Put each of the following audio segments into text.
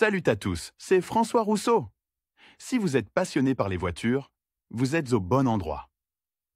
Salut à tous, c'est François Rousseau. Si vous êtes passionné par les voitures, vous êtes au bon endroit.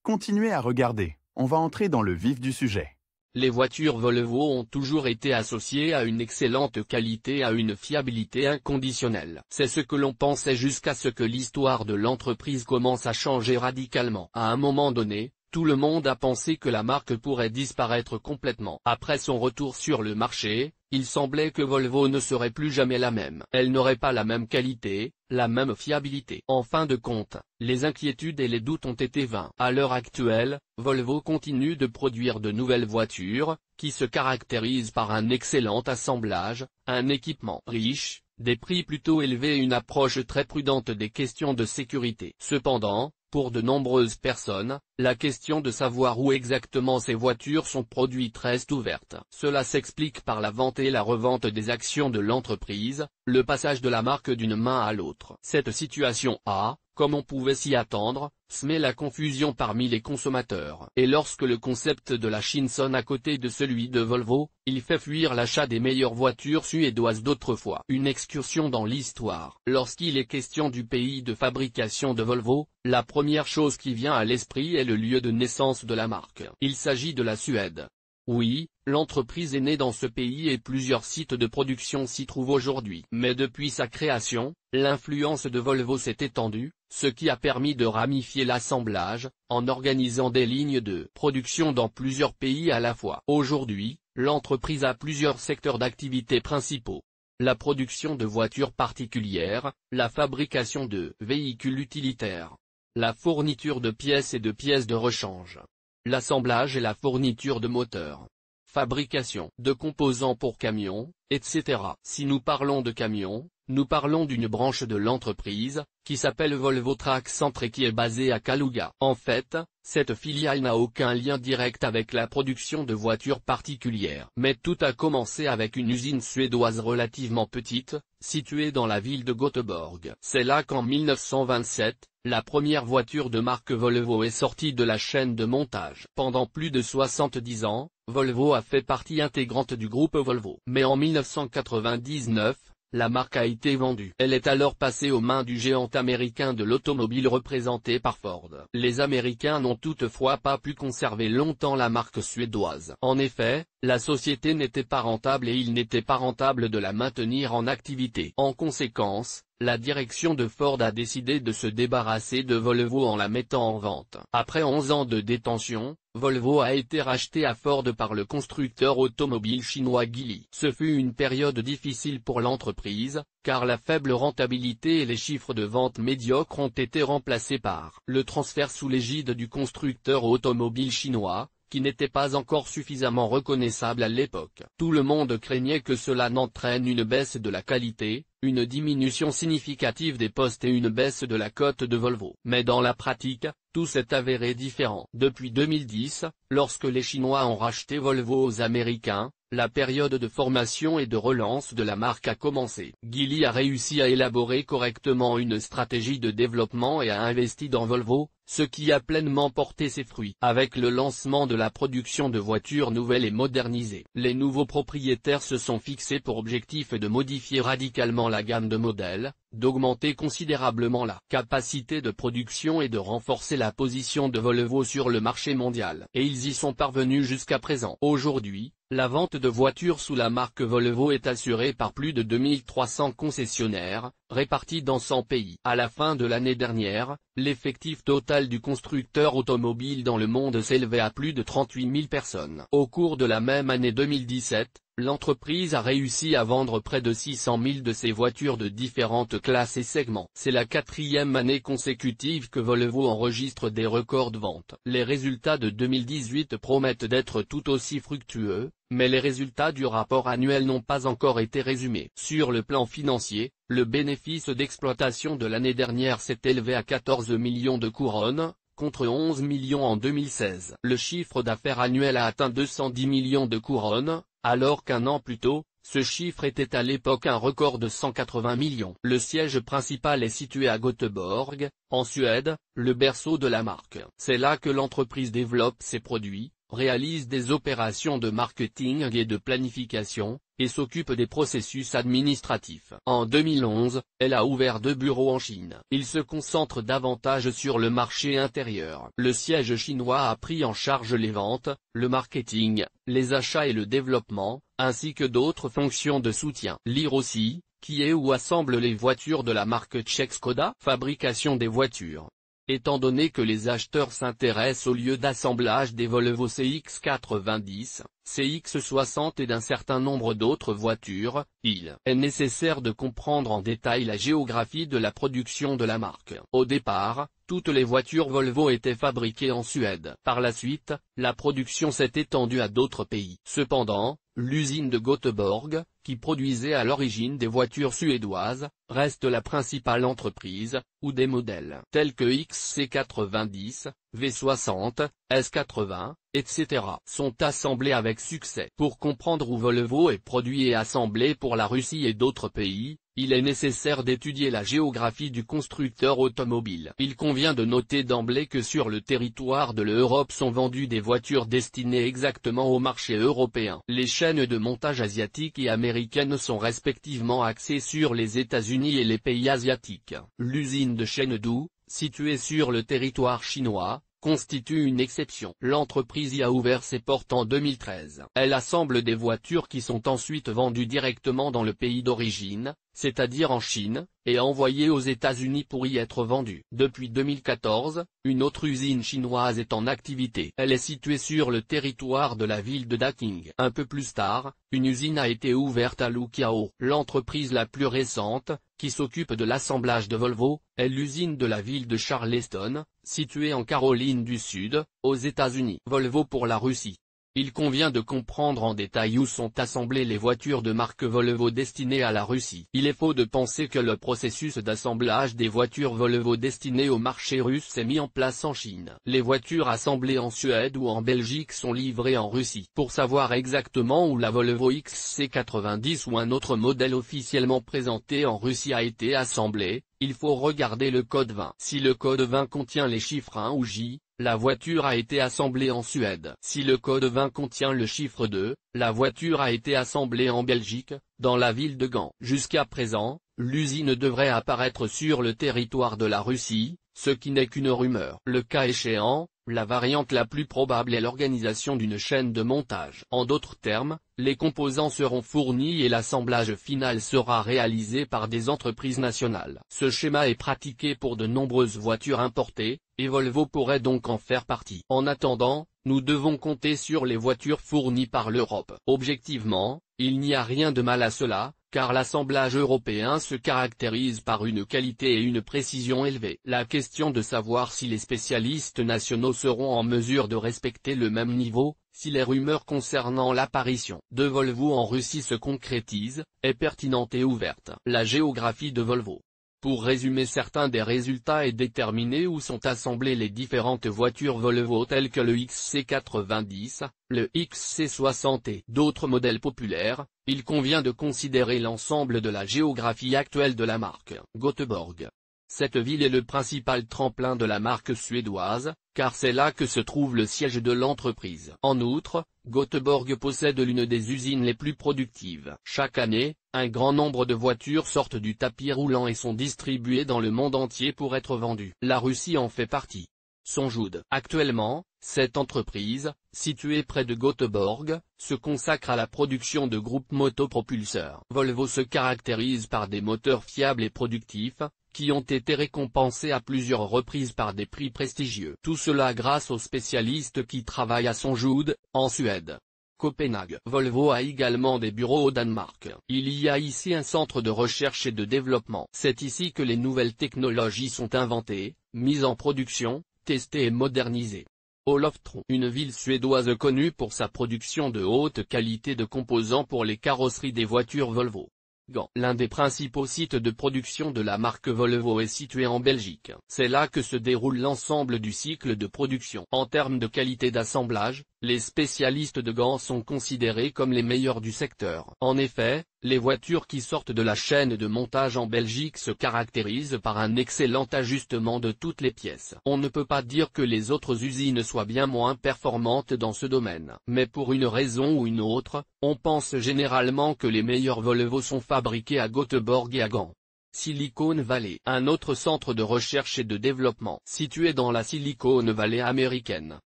Continuez à regarder, on va entrer dans le vif du sujet. Les voitures Volvo ont toujours été associées à une excellente qualité et à une fiabilité inconditionnelle. C'est ce que l'on pensait jusqu'à ce que l'histoire de l'entreprise commence à changer radicalement. À un moment donné, tout le monde a pensé que la marque pourrait disparaître complètement. Après son retour sur le marché, il semblait que Volvo ne serait plus jamais la même. Elle n'aurait pas la même qualité, la même fiabilité. En fin de compte, les inquiétudes et les doutes ont été vains. À l'heure actuelle, Volvo continue de produire de nouvelles voitures, qui se caractérisent par un excellent assemblage, un équipement riche, des prix plutôt élevés et une approche très prudente des questions de sécurité. Cependant, pour de nombreuses personnes, la question de savoir où exactement ces voitures sont produites reste ouverte. Cela s'explique par la vente et la revente des actions de l'entreprise, le passage de la marque d'une main à l'autre. Cette situation a, comme on pouvait s'y attendre, semé la confusion parmi les consommateurs. Et lorsque le concept de la Chine sonne à côté de celui de Volvo, il fait fuir l'achat des meilleures voitures suédoises d'autrefois. Une excursion dans l'histoire. Lorsqu'il est question du pays de fabrication de Volvo, la première chose qui vient à l'esprit est le lieu de naissance de la marque. Il s'agit de la Suède. Oui, l'entreprise est née dans ce pays et plusieurs sites de production s'y trouvent aujourd'hui. Mais depuis sa création, l'influence de Volvo s'est étendue, ce qui a permis de ramifier l'assemblage, en organisant des lignes de production dans plusieurs pays à la fois. Aujourd'hui, l'entreprise a plusieurs secteurs d'activité principaux. La production de voitures particulières, la fabrication de véhicules utilitaires, la fourniture de pièces et de pièces de rechange, l'assemblage et la fourniture de moteurs, fabrication de composants pour camions, etc. Si nous parlons de camions, nous parlons d'une branche de l'entreprise, qui s'appelle Volvo Truck Centre et qui est basée à Kaluga. En fait, cette filiale n'a aucun lien direct avec la production de voitures particulières. Mais tout a commencé avec une usine suédoise relativement petite, située dans la ville de Göteborg. C'est là qu'en 1927, la première voiture de marque Volvo est sortie de la chaîne de montage. Pendant plus de 70 ans, Volvo a fait partie intégrante du groupe Volvo. Mais en 1999, la marque a été vendue. Elle est alors passée aux mains du géant américain de l'automobile représenté par Ford. Les Américains n'ont toutefois pas pu conserver longtemps la marque suédoise. En effet, la société n'était pas rentable et il n'était pas rentable de la maintenir en activité. En conséquence, la direction de Ford a décidé de se débarrasser de Volvo en la mettant en vente. Après 11 ans de détention, Volvo a été racheté à Ford par le constructeur automobile chinois Geely. Ce fut une période difficile pour l'entreprise, car la faible rentabilité et les chiffres de vente médiocres ont été remplacés par le transfert sous l'égide du constructeur automobile chinois, qui n'était pas encore suffisamment reconnaissable à l'époque. Tout le monde craignait que cela n'entraîne une baisse de la qualité, une diminution significative des postes et une baisse de la cote de Volvo. Mais dans la pratique, tout s'est avéré différent. Depuis 2010, lorsque les Chinois ont racheté Volvo aux Américains, la période de formation et de relance de la marque a commencé. Geely a réussi à élaborer correctement une stratégie de développement et a investi dans Volvo, ce qui a pleinement porté ses fruits. Avec le lancement de la production de voitures nouvelles et modernisées, les nouveaux propriétaires se sont fixés pour objectif de modifier radicalement la gamme de modèles, d'augmenter considérablement la capacité de production et de renforcer la position de Volvo sur le marché mondial. Et ils y sont parvenus jusqu'à présent. Aujourd'hui, la vente de voitures sous la marque Volvo est assurée par plus de 2300 concessionnaires, répartis dans 100 pays. À la fin de l'année dernière, l'effectif total du constructeur automobile dans le monde s'élevait à plus de 38 000 personnes. Au cours de la même année 2017, l'entreprise a réussi à vendre près de 600 000 de ses voitures de différentes classes et segments. C'est la 4e année consécutive que Volvo enregistre des records de vente. Les résultats de 2018 promettent d'être tout aussi fructueux, mais les résultats du rapport annuel n'ont pas encore été résumés. Sur le plan financier, le bénéfice d'exploitation de l'année dernière s'est élevé à 14 millions de couronnes, contre 11 millions en 2016. Le chiffre d'affaires annuel a atteint 210 millions de couronnes, alors qu'un an plus tôt, ce chiffre était à l'époque un record de 180 millions. Le siège principal est situé à Göteborg, en Suède, le berceau de la marque. C'est là que l'entreprise développe ses produits, réalise des opérations de marketing et de planification, et s'occupe des processus administratifs. En 2011, elle a ouvert 2 bureaux en Chine. Il se concentre davantage sur le marché intérieur. Le siège chinois a pris en charge les ventes, le marketing, les achats et le développement, ainsi que d'autres fonctions de soutien. Lire aussi, qui est ou assemble les voitures de la marque tchèque Škoda. Fabrication des voitures. Étant donné que les acheteurs s'intéressent au lieu d'assemblage des Volvo CX90, CX60 et d'un certain nombre d'autres voitures, il est nécessaire de comprendre en détail la géographie de la production de la marque. Au départ, toutes les voitures Volvo étaient fabriquées en Suède. Par la suite, la production s'est étendue à d'autres pays. Cependant, l'usine de Göteborg, qui produisait à l'origine des voitures suédoises, reste la principale entreprise, où des modèles tels que XC90, V60, S80, etc. sont assemblés avec succès. Pour comprendre où Volvo est produit et assemblé pour la Russie et d'autres pays, il est nécessaire d'étudier la géographie du constructeur automobile. Il convient de noter d'emblée que sur le territoire de l'Europe sont vendues des voitures destinées exactement au marché européen. Les chaînes de montage asiatiques et américaines sont respectivement axées sur les États-Unis et les pays asiatiques. L'usine de Chengdu, située sur le territoire chinois, constitue une exception. L'entreprise y a ouvert ses portes en 2013. Elle assemble des voitures qui sont ensuite vendues directement dans le pays d'origine, c'est-à-dire en Chine, et envoyées aux États-Unis pour y être vendues. Depuis 2014, une autre usine chinoise est en activité. Elle est située sur le territoire de la ville de Daqing. Un peu plus tard, une usine a été ouverte à Luqiao. L'entreprise la plus récente, qui s'occupe de l'assemblage de Volvo, est l'usine de la ville de Charleston, située en Caroline du Sud, aux États-Unis. Volvo pour la Russie. Il convient de comprendre en détail où sont assemblées les voitures de marque Volvo destinées à la Russie. Il est faux de penser que le processus d'assemblage des voitures Volvo destinées au marché russe s'est mis en place en Chine. Les voitures assemblées en Suède ou en Belgique sont livrées en Russie. Pour savoir exactement où la Volvo XC90 ou un autre modèle officiellement présenté en Russie a été assemblé, il faut regarder le code 20. Si le code 20 contient les chiffres 1 ou J, la voiture a été assemblée en Suède. Si le code 20 contient le chiffre 2, la voiture a été assemblée en Belgique, dans la ville de Gand. Jusqu'à présent, l'usine devrait apparaître sur le territoire de la Russie, ce qui n'est qu'une rumeur. Le cas échéant, la variante la plus probable est l'organisation d'une chaîne de montage. En d'autres termes, les composants seront fournis et l'assemblage final sera réalisé par des entreprises nationales. Ce schéma est pratiqué pour de nombreuses voitures importées, et Volvo pourrait donc en faire partie. En attendant, nous devons compter sur les voitures fournies par l'Europe. Objectivement, il n'y a rien de mal à cela, car l'assemblage européen se caractérise par une qualité et une précision élevées. La question de savoir si les spécialistes nationaux seront en mesure de respecter le même niveau, si les rumeurs concernant l'apparition de Volvo en Russie se concrétisent, est pertinente et ouverte. La géographie de Volvo. Pour résumer certains des résultats et déterminer où sont assemblées les différentes voitures Volvo telles que le XC90, le XC60 et d'autres modèles populaires, il convient de considérer l'ensemble de la géographie actuelle de la marque. Göteborg. Cette ville est le principal tremplin de la marque suédoise, car c'est là que se trouve le siège de l'entreprise. En outre, Göteborg possède l'une des usines les plus productives. Chaque année, un grand nombre de voitures sortent du tapis roulant et sont distribuées dans le monde entier pour être vendues. La Russie en fait partie. Sonjoud. Actuellement, cette entreprise, située près de Göteborg, se consacre à la production de groupes motopropulseurs. Volvo se caractérise par des moteurs fiables et productifs, qui ont été récompensés à plusieurs reprises par des prix prestigieux. Tout cela grâce aux spécialistes qui travaillent à Sonjoud, en Suède. Copenhague. Volvo a également des bureaux au Danemark. Il y a ici un centre de recherche et de développement. C'est ici que les nouvelles technologies sont inventées, mises en production, testées et modernisées. Olofström. Une ville suédoise connue pour sa production de haute qualité de composants pour les carrosseries des voitures Volvo. Gand. L'un des principaux sites de production de la marque Volvo est situé en Belgique. C'est là que se déroule l'ensemble du cycle de production. En termes de qualité d'assemblage, les spécialistes de Gand sont considérés comme les meilleurs du secteur. En effet, les voitures qui sortent de la chaîne de montage en Belgique se caractérisent par un excellent ajustement de toutes les pièces. On ne peut pas dire que les autres usines soient bien moins performantes dans ce domaine. Mais pour une raison ou une autre, on pense généralement que les meilleurs Volvo sont fabriqués à Göteborg et à Gand. Silicon Valley. Un autre centre de recherche et de développement situé dans la Silicon Valley américaine.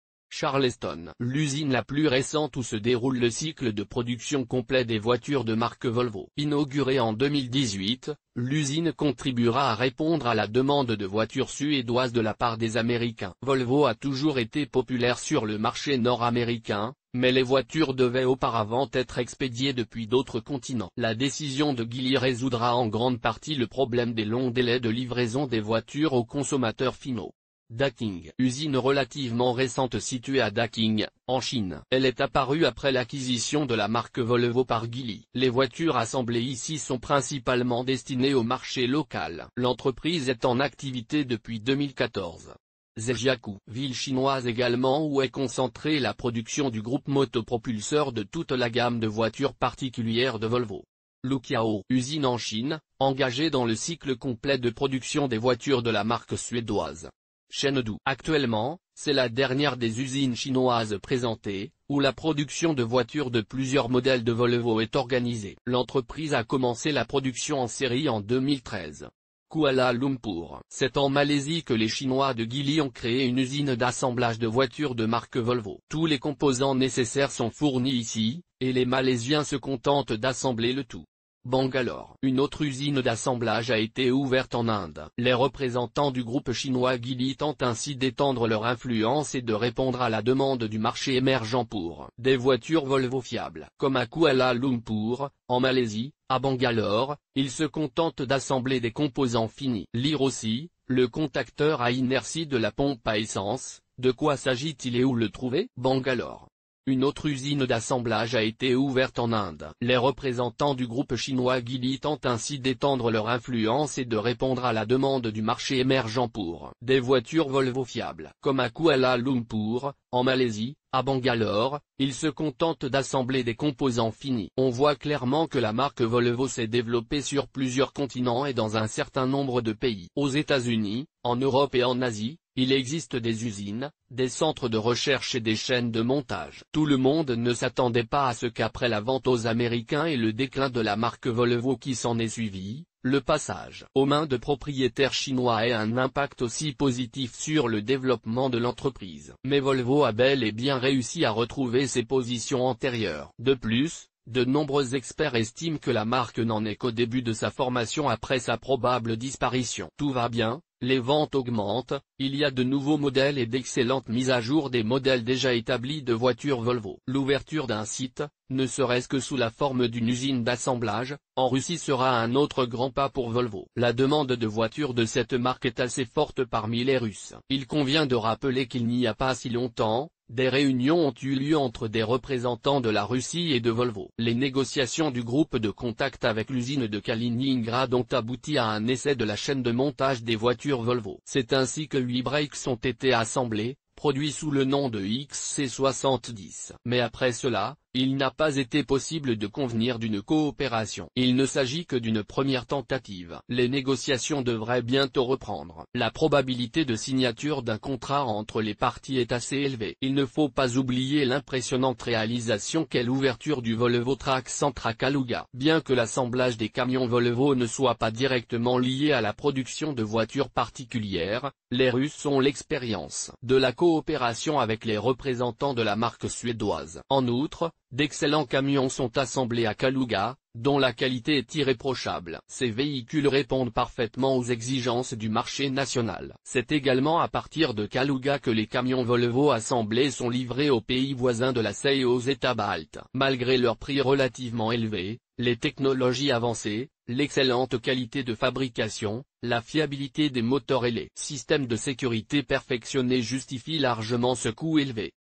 Charleston. L'usine la plus récente où se déroule le cycle de production complet des voitures de marque Volvo. Inaugurée en 2018, l'usine contribuera à répondre à la demande de voitures suédoises de la part des Américains. Volvo a toujours été populaire sur le marché nord-américain, mais les voitures devaient auparavant être expédiées depuis d'autres continents. La décision de Geely résoudra en grande partie le problème des longs délais de livraison des voitures aux consommateurs finaux. Daking. Usine relativement récente située à Daking, en Chine. Elle est apparue après l'acquisition de la marque Volvo par Geely. Les voitures assemblées ici sont principalement destinées au marché local. L'entreprise est en activité depuis 2014. Zhejiakou. Ville chinoise également où est concentrée la production du groupe motopropulseur de toute la gamme de voitures particulières de Volvo. Luqiao. Usine en Chine, engagée dans le cycle complet de production des voitures de la marque suédoise. Chengdu. Actuellement, c'est la dernière des usines chinoises présentées, où la production de voitures de plusieurs modèles de Volvo est organisée. L'entreprise a commencé la production en série en 2013. Kuala Lumpur. C'est en Malaisie que les Chinois de Geely ont créé une usine d'assemblage de voitures de marque Volvo. Tous les composants nécessaires sont fournis ici, et les Malaisiens se contentent d'assembler le tout. Bangalore. Une autre usine d'assemblage a été ouverte en Inde. Les représentants du groupe chinois Geely tentent ainsi d'étendre leur influence et de répondre à la demande du marché émergent pour des voitures Volvo fiables. Comme à Kuala Lumpur, en Malaisie, à Bangalore, ils se contentent d'assembler des composants finis. Lire aussi, le contacteur à inertie de la pompe à essence, de quoi s'agit-il et où le trouver? Bangalore. Une autre usine d'assemblage a été ouverte en Inde. Les représentants du groupe chinois Geely tentent ainsi d'étendre leur influence et de répondre à la demande du marché émergent pour des voitures Volvo fiables. Comme à Kuala Lumpur, en Malaisie, à Bangalore, ils se contentent d'assembler des composants finis. On voit clairement que la marque Volvo s'est développée sur plusieurs continents et dans un certain nombre de pays. Aux États-Unis, en Europe et en Asie, il existe des usines, des centres de recherche et des chaînes de montage. Tout le monde ne s'attendait pas à ce qu'après la vente aux Américains et le déclin de la marque Volvo qui s'en est suivi, le passage aux mains de propriétaires chinois ait un impact aussi positif sur le développement de l'entreprise. Mais Volvo a bel et bien réussi à retrouver ses positions antérieures. De plus, de nombreux experts estiment que la marque n'en est qu'au début de sa formation après sa probable disparition. Tout va bien. Les ventes augmentent, il y a de nouveaux modèles et d'excellentes mises à jour des modèles déjà établis de voitures Volvo. L'ouverture d'un site, ne serait-ce que sous la forme d'une usine d'assemblage, en Russie sera un autre grand pas pour Volvo. La demande de voitures de cette marque est assez forte parmi les Russes. Il convient de rappeler qu'il n'y a pas si longtemps, des réunions ont eu lieu entre des représentants de la Russie et de Volvo. Les négociations du groupe de contact avec l'usine de Kaliningrad ont abouti à un essai de la chaîne de montage des voitures Volvo. C'est ainsi que 8 brakes ont été assemblés, produits sous le nom de XC70. Mais après cela, il n'a pas été possible de convenir d'une coopération. Il ne s'agit que d'une première tentative. Les négociations devraient bientôt reprendre. La probabilité de signature d'un contrat entre les parties est assez élevée. Il ne faut pas oublier l'impressionnante réalisation qu'est l'ouverture du Volvo Truck Center à Kaluga. Bien que l'assemblage des camions Volvo ne soit pas directement lié à la production de voitures particulières, les Russes ont l'expérience de la coopération avec les représentants de la marque suédoise. En outre, d'excellents camions sont assemblés à Kaluga, dont la qualité est irréprochable. Ces véhicules répondent parfaitement aux exigences du marché national. C'est également à partir de Kaluga que les camions Volvo assemblés sont livrés aux pays voisins de la CEI et aux États baltes. Malgré leur prix relativement élevé, les technologies avancées, l'excellente qualité de fabrication, la fiabilité des moteurs et les systèmes de sécurité perfectionnés justifient largement ce coût élevé.